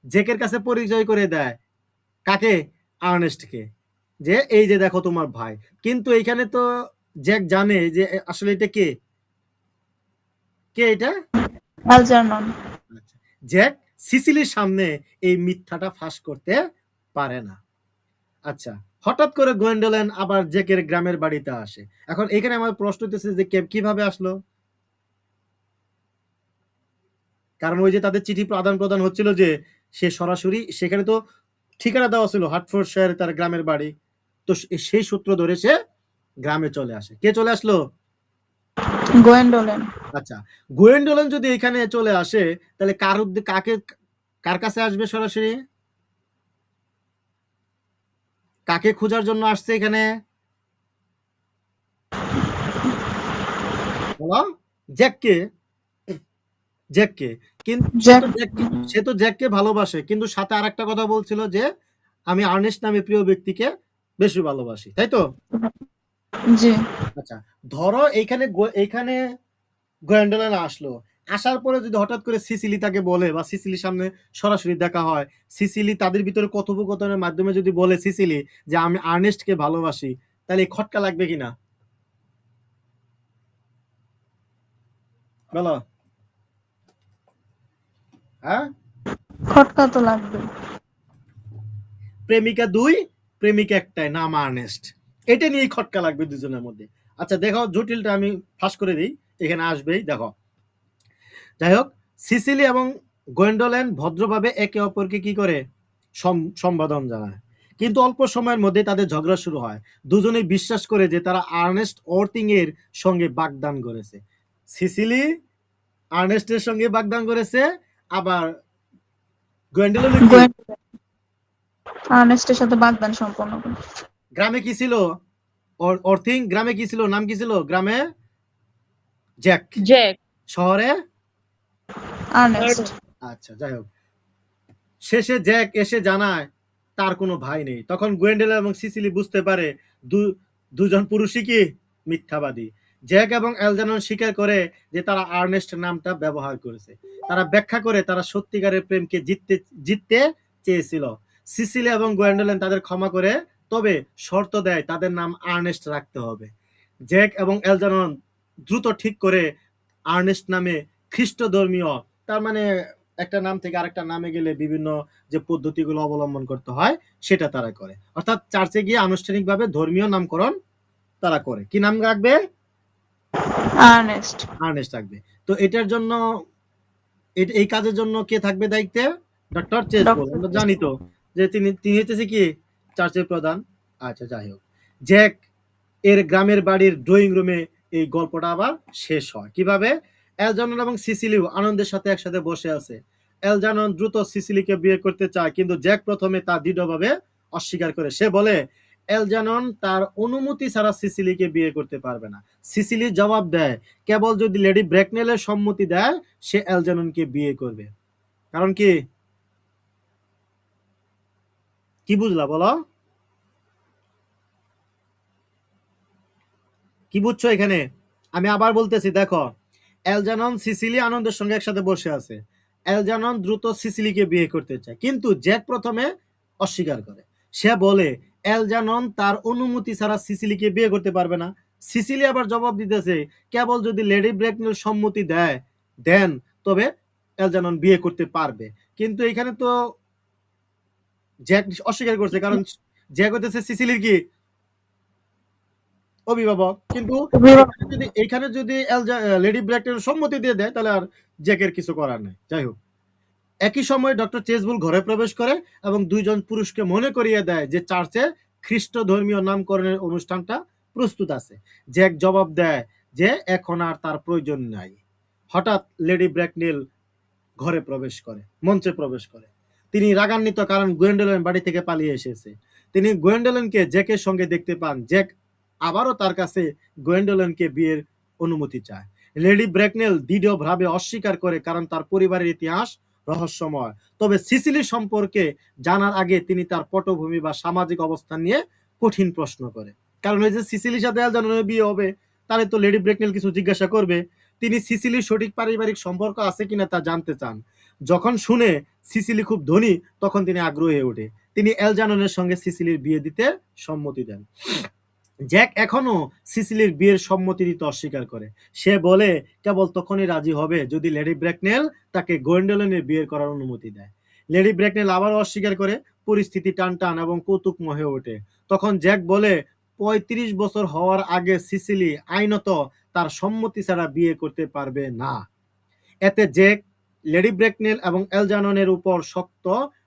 জ্যাকের কাছে পরিচয় করে দেয়। কাকে? আর্নেস্টকে। যে এই যে দেখো তোমার ভাই। কিন্তু এইখানে তো জ্যাক জানে যে আসলে এটা কে, কে এটা? অ্যালজার্নন। আচ্ছা, জ্যাক সিসিলির সামনে এই মিথ্যাটা ফাঁস করতে পারে না। আচ্ছা, হঠাৎ করে গোয়েন্ডোলেন আবার জ্যাকের গ্রামের বাড়িতে আসে। এখন এখানে আমার প্রশ্ন হচ্ছে যে কিভাবে আসলো? কারণ ওই যে তাদের চিঠি আদান প্রদান হচ্ছিল, যে সে সরাসরি সেখানে তো ঠিকানা দেওয়া ছিল হার্টফোর্ডশায়ারে তার গ্রামের বাড়ি। তো সেই সূত্র ধরে সে গ্রামে চলে আসে। কে চলে আসলো? গোয়েন্ডোলেন। আচ্ছা, গোয়েন্ডোলেন যদি এখানে চলে আসে, তাহলে কার কাছে আসবে সরাসরি? কাকে খোঁজার জন্য আসছে এখানে? বলো। জ্যাককে। জ্যাককে। কিন্তু জ্যাক। সে তো জ্যাককে ভালোবাসে, কিন্তু সাথে আরেকটা কথা বলছিল যে আমি আর্নেস্ট নামে প্রিয় ব্যক্তিকে বেশি ভালোবাসি, তাই তো? জি। আচ্ছা, ধরো এইখানে গোয়েন্ডোলেন আসলো। আসার পরে যদি হঠাৎ করে সিসিলি তাকে বলে, বা সিসিলির সামনে সরাসরি দেখা হয়, সিসিলি তাদের ভিতরে কথোপকথনের মাধ্যমে যদি বলে সিসিলি যে আমি আর্নেস্টকে ভালোবাসি, তাহলে এই খটকা লাগবে কিনা বলো? হ্যাঁ, খটকা তো লাগবে। প্রেমিকা দুই, প্রেমিকা একটাই, নাম আর্নেস্ট। এটা নিয়েই খটকা লাগবে দুজনের মধ্যে। আচ্ছা দেখো, জটিলটা আমি ফাঁস করে দিই, এখানে আসবেই, দেখো। যাই হোক, সিসিলি এবং গোয়েন্ডোলেন ভদ্রভাবে একে অপরকে কি করে সম্বোধন জানায়, কিন্তু অল্প সময়ের মধ্যে তাদের ঝগড়া শুরু হয়। দুজনেই বিশ্বাস করে যে তারা আর্নেস্ট ওর্টিং এর সঙ্গে বাগদান করেছে। সিসিলি আর্নেস্টের সঙ্গে বাগদান করেছে, আবার গোয়েন্ডোলেন গোয়েন্ডোলেন আর্নেস্টের সাথে বাগদান সম্পন্ন করে। গ্রামে কি ছিল? অর্থিং গ্রামে কি ছিল? নাম কি ছিল গ্রামে? জ্যাক। জ্যাক। শহরে আর্নেস্ট। আচ্ছা, যাই হোক, শেষে জ্যাক এসে জানায় তার কোনো ভাই নেই। তখন গোয়েন্ডোলেন এবং সিসিলি বুঝতে পারে দুজন পুরুষই কি মিথ্যাবাদী। জ্যাক এবং অ্যালজানন স্বীকার করে যে তারা আর্নেস্ট নামটা ব্যবহার করেছে। তারা ব্যাখ্যা করে তারা সত্যিকারের প্রেমকে জিততে চেয়েছিল। সিসিলি এবং গোয়েন্ডোলেন তাদের ক্ষমা করে, তবে শর্ত দেয় তাদের নাম আর্নেস্ট রাখতে হবে। জ্যাক এবং অ্যালজানন দ্রুত ঠিক করে আর্নেস্ট নামে খ্রিস্ট ধর্মীয়, তার মানে একটা নাম থেকে আরেকটা নামে গেলে বিভিন্ন যে পদ্ধতিগুলো অবলম্বন করতে হয় সেটা তারা করে। অর্থাৎ চার্চে গিয়ে আনুষ্ঠানিকভাবে ধর্মীয় নামকরণ তারা করে। কি নাম রাখবে? আর্নেস্ট। আর্নেস্ট রাখবে। তো এটার জন্য এই কাজের জন্য কে থাকবে দায়িত্বে? ডক্টর চেসবল। আমরা জানি তো যে তিনি হচ্ছে কি চার্চের প্রধান। আচ্ছা, যাই হোক, জ্যাক এর গ্রামের বাড়ির ড্রয়িং রুমে এই গল্পটা আবার শেষ হয় কিভাবে? অ্যালজানন এবং সিসিলিও আনন্দের সাথে একসাথে বসে আছে। অ্যালজানন দ্রুত সিসিলিকে বিয়ে করতে চায়, কিন্তু জ্যাক প্রথমে তা দৃঢ়ভাবে অস্বীকার করে। সে বলে অ্যালজানন তার অনুমতি ছাড়া সিসিলিকে বিয়ে করতে পারবে না। সিসিলি জবাব দেয় কেবল যদি লেডি ব্র্যাকনেলের সম্মতি দেয় সে অ্যালজাননকে বিয়ে করবে। কারণ কি কি বুঝলা বলো? কি বুঝছো এখানে? আমি আবার বলতেছি, দেখো, অ্যালজানন সিসিলি আনন্দের সঙ্গে একসাথে বসে আছে। অ্যালজানন দ্রুত সিসিলিকে বিয়ে করতে চায়, কিন্তু জ্যাক প্রথমে অস্বীকার করে। সে বলে অ্যালজানন তার অনুমতি ছাড়া সিসিলিকে বিয়ে করতে পারবে না। সিসিলি আবার জবাব দিতেছে কেবল যদি লেডি ব্র্যাকনেল সম্মতি দেন তবে অ্যালজানন বিয়ে করতে পারবে। কিন্তু এখানে তো জ্যাক অস্বীকার করছে, কারণ জ্যাক হইতেছে সিসিলির কি অভিভাবক। কিন্তু এইখানে যদি লেডি ব্র্যাকনেল সম্মতি দিয়ে দেয় তাহলে আর জ্যাকের কিছু করার নেই। যাই হোক, একই সময় ডক্টর চেসবুল ঘরে প্রবেশ করে এবং দুইজন পুরুষকে মনে করিয়ে দেয় যে চার্চে খ্রিস্ট ধর্মীয় নামকরণের অনুষ্ঠানটা প্রস্তুত আছে। জ্যাক জবাব দেয় যে এখন আর তার প্রয়োজন নাই। হঠাৎ লেডি ব্র্যাকনেল মঞ্চে প্রবেশ করে। তিনি রাগান্বিত, কারণ গোয়েন্ডোলেন বাড়ি থেকে পালিয়ে এসেছে। তিনি গোয়েন্ডোলেনকে জ্যাকের সঙ্গে দেখতে পান। জ্যাক আবারও তার কাছে গোয়েন্ডোলেনকে বিয়ের অনুমতি চায়। লেডি ব্র্যাকনেল দৃঢ়ভাবে অস্বীকার করে, কারণ তার পরিবারের ইতিহাস রহস্যময়। তবে সিসিলি সম্পর্কে জানার আগে তিনি তার পটভূমি বা সামাজিক অবস্থান নিয়ে কঠিন প্রশ্ন করে। কারণ ওই যে সিসিলির সাথে অ্যালজাননের বিয়ে হবে, তাহলে তো লেডি ব্র্যাকনেল কিছু জিজ্ঞাসা করবে। তিনি সিসিলির সঠিক পারিবারিক সম্পর্ক আছে কিনা তা জানতে চান। যখন শুনে সিসিলি খুব ধনী, তখন তিনি আগ্রহী হয়ে ওঠে। তিনি অ্যালজাননের সঙ্গে সিসিলির বিয়ে দিতে সম্মতি দেন। জ্যাক এখনো সিসিলির বিয়ের সম্মতি দিতে অস্বীকার করে। সে বলে কেবল তখনই রাজি হবে যদি লেডি ব্র্যাকনেল তাকে গোয়েন্ডোলেনের বিয়ে করার অনুমতি দেয়। লেডি ব্র্যাকনেল আবারও অস্বীকার করে। পরিস্থিতি টানটান এবং কৌতুকময় হয়ে ওঠে। তখন জ্যাক বলে ৩৫ বছর হওয়ার আগে সিসিলি আইনত তার সম্মতি ছাড়া বিয়ে করতে পারবে না। এতে জ্যাক, লেডি ব্র্যাকনেল এবং অ্যালজাননের উপর শক্ত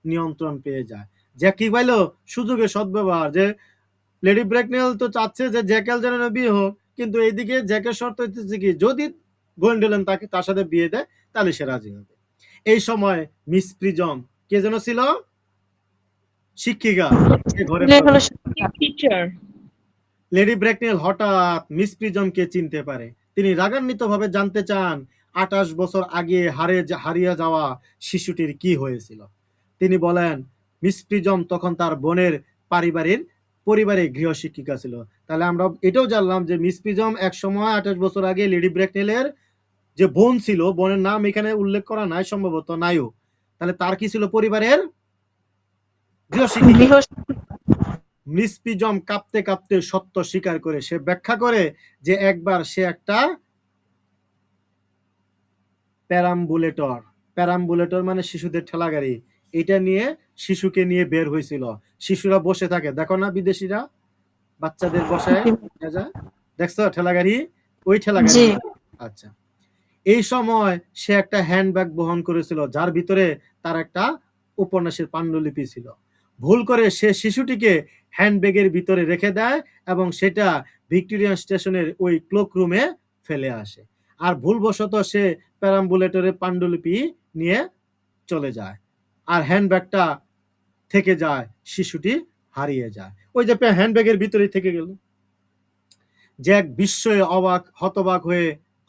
নিয়ন্ত্রণ পেয়ে যায়। জ্যাক কি পাইল? সুযোগের সদ্ব্যবহার। যে লেডি ব্র্যাকনেল তো চাচ্ছে যে জ্যাক অ্যালজাননের বিয়ে হোক, কিন্তু এইদিকে জ্যাকের শর্ত হচ্ছে কি যদি গোয়েন্ডোলেন তার সাথে বিয়ে দেয় তাহলে সে রাজি হবে। এই সময় মিস প্রিজম, কে যেন ছিল, শিক্ষিকা, সে ঘরে টিচার। লেডি ব্র্যাকনেল হঠাৎ মিস প্রিজমকে চিনতে পারে। তিনি রাগান্বিতভাবে জানতে চান ২৮ বছর আগে হারিয়ে যাওয়া শিশুটির কি হয়েছিল। তিনি বলেন মিস প্রিজম তখন তার বোনের পরিবারে গৃহশিক্ষিকা ছিল। তাহলে আমরা এটাও জানলাম যে মিস প্রিজম এক সময় ২৮ বছর আগে লেডি ব্র্যাকনেলের যে বোন ছিল, বোনের নাম এখানে উল্লেখ করা নাই, সম্ভবত নাইও। তাহলে তার কি ছিল? পরিবারের গৃহশিক্ষিকা। মিস প্রিজম কাঁপতে কাঁপতে সত্য স্বীকার করে। সে ব্যাখ্যা করে যে একবার সে একটা প্যারাম্বুলেটর মানে শিশুদের ঠেলাগাড়ি, এটা নিয়ে শিশুকে নিয়ে বের হয়েছিল। শিশুরা বসে থাকে, দেখো না বিদেশিরা বাচ্চাদের বসায় দেখছো ঠেলাগাড়ি, ওই ঠেলাগাড়ি। আচ্ছা, এই সময় সে একটা হ্যান্ডব্যাগ বহন করেছিল যার ভিতরে তার একটা উপন্যাসের পাণ্ডুলিপি ছিল। ভুল করে সে শিশুটিকে হ্যান্ডব্যাগের ভিতরে রেখে দেয় এবং সেটা ভিক্টোরিয়ান স্টেশনের ওই ক্লোক রুমে ফেলে আসে। আর ভুলবশত সে প্যারাম্বুলেটরের পাণ্ডুলিপি নিয়ে চলে যায়, আর হ্যান্ডব্যাগটা থেকে যায়, শিশুটি হারিয়ে যায়। ওই যে হ্যান্ডব্যাগের ভিতরে থেকে গেল। জ্যাক বিস্ময়ে হতবাক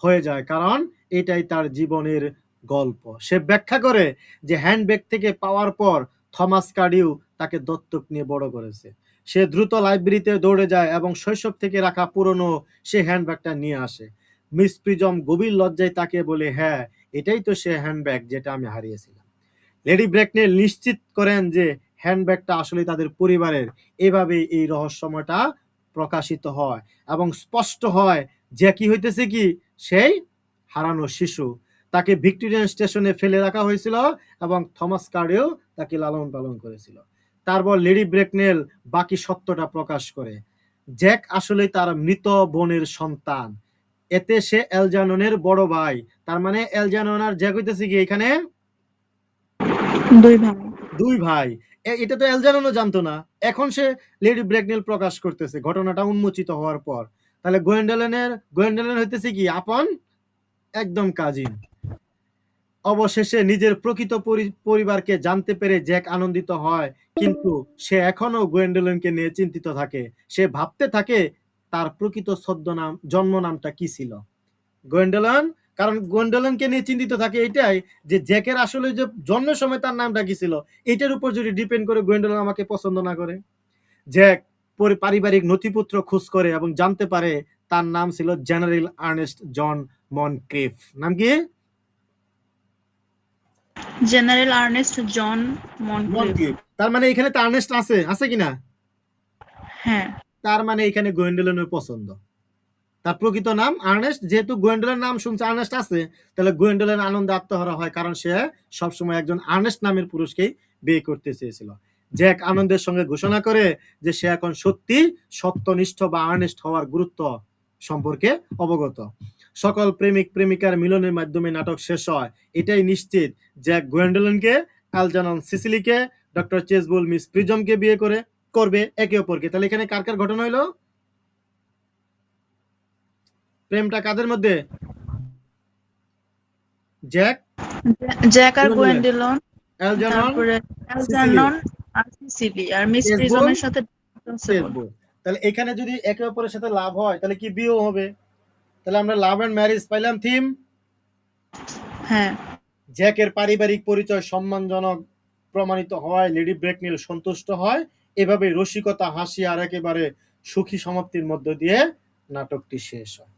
হয়ে যায়, কারণ এটাই তার জীবনের গল্প। সে ব্যাখ্যা করে যে হ্যান্ডব্যাগ থেকে পাওয়ার পর থমাস কার্ডিউ তাকে দত্তক নিয়ে বড় করেছে। সে দ্রুত লাইব্রেরিতে দৌড়ে যায় এবং শৈশব থেকে রাখা পুরনো সে হ্যান্ডব্যাগটা নিয়ে আসে। মিস প্রিজম গভীর লজ্জায় তাকে বলে, হ্যাঁ, এটাই তো সে হ্যান্ডব্যাগ যেটা আমি হারিয়েছিলাম। লেডি ব্রেকনেল নিশ্চিত করেন যে হ্যান্ডব্যাগটা আসলে তাদের পরিবারের। এভাবে এই রহস্যময়টা প্রকাশিত হয় এবং স্পষ্ট হয় যে কি হইতেছে কি, সেই হারানো শিশু। তাকে ভিক্টোরিয়ান স্টেশনে ফেলে রাখা হয়েছিল এবং থমাস কার্ডেও তাকে লালন পালন করেছিল। তারপর লেডি ব্রেকনেল বাকি সত্যটা প্রকাশ করে। জ্যাক আসলে তার মৃত বোনের সন্তান। এতে সে এলজাননের বড় ভাই। তার মানে এলজানন আর জ্যাক হইতেছে কি এখানে দুই ভাই। দুই ভাই। এটা তো এলজাননও জানতো না। এখন সে লেডি ব্রেকনেল প্রকাশ করতেছে ঘটনাটা উন্মোচিত হওয়ার পর। তাহলে গোয়েন্ডালেন হইতেছে কি আপন একদম কাজিন। অবশেষে নিজের প্রকৃত পরিবারকে জানতে পেরে জ্যাক আনন্দিত হয়, কিন্তু সে এখনো গোয়েন্ডোলেনকে নিয়ে চিন্তিত থাকে। সে ভাবতে থাকে তার প্রকৃত ছদ্মনাম জন্ম নামটা কি ছিল। গোয়েন্ডোলেন, কারণ গোয়েন্ডোলেনকে নিয়ে চিন্তিত থাকে এটাই যে জ্যাকের আসলে যে জন্মের সময় তার নামটা কি ছিল, এটার উপর যদি ডিপেন্ড করে গোয়েন্ডোলেন আমাকে পছন্দ না করে। জ্যাক পারিবারিক নথিপত্র খোঁজ করে এবং জানতে পারে তার নাম ছিল জেনারেল আর্নেস্ট জন মনক্রিফ। নাম কি? জেনারেল আর্নেস্ট জন মনক্লিফ। মনক্রিফ। তার মানে এখানে তো আর্নেস্ট আছে কিনা? হ্যাঁ। তার মানে এখানে গোয়েন্ডোলেনের পছন্দ। তার প্রকৃত নাম আর্নেস্ট, যেহেতু গোয়েন্ডোলেন নাম শুনছে আর্নেস্ট আছে, তাহলে গোয়েন্ডোলেন আনন্দে আত্মহারা হয়, কারণ সে সবসময় একজন আর্নেস্ট নামের পুরুষকেই বিয়ে করতে চেয়েছিল। জ্যাক আনন্দের সঙ্গে ঘোষণা করে যে সে এখন সত্যি সত্যনিষ্ঠ বা আর্নেস্ট হওয়ার গুরুত্ব সম্পর্কে অবগত। সকল প্রেমিক প্রেমিকার মিলনের মাধ্যমে নাটক শেষ হয়। এটাই নিশ্চিত জ্যাক গোয়েন্ডোলেনকে, অ্যালজানন সিসিলিকে, ডক্টর চেসবুল মিস প্রিজমকে বিয়ে করবে একে অপরকে। তাহলে এখানে কার কার ঘটনা হইলো? প্রেমটা কাদের মধ্যে? জ্যাক আর গোয়েন্ডোলেন, গোয়েন্ডোলেন, অ্যালজানন, তারপরে সিসিলি, এলজানন আর সিসিলি, আর মিস চেসবুল, প্রিজমের সাথে চেসবুল। তাহলে এখানে যদি একে অপরের সাথে লাভ হয় তাহলে কি বিয়েও হবে। তাহলে আমরা লাভ এন্ড ম্যারেজ পাইলাম থিম। হ্যাঁ। জ্যাকের পারিবারিক পরিচয় সম্মানজনক প্রমাণিত হওয়ায় লেডি ব্রেকনেল সন্তুষ্ট হয়। এভাবে রসিকতা, হাসি আর একেবারে সুখী সমাপ্তির মধ্য দিয়ে নাটকটি শেষ হয়।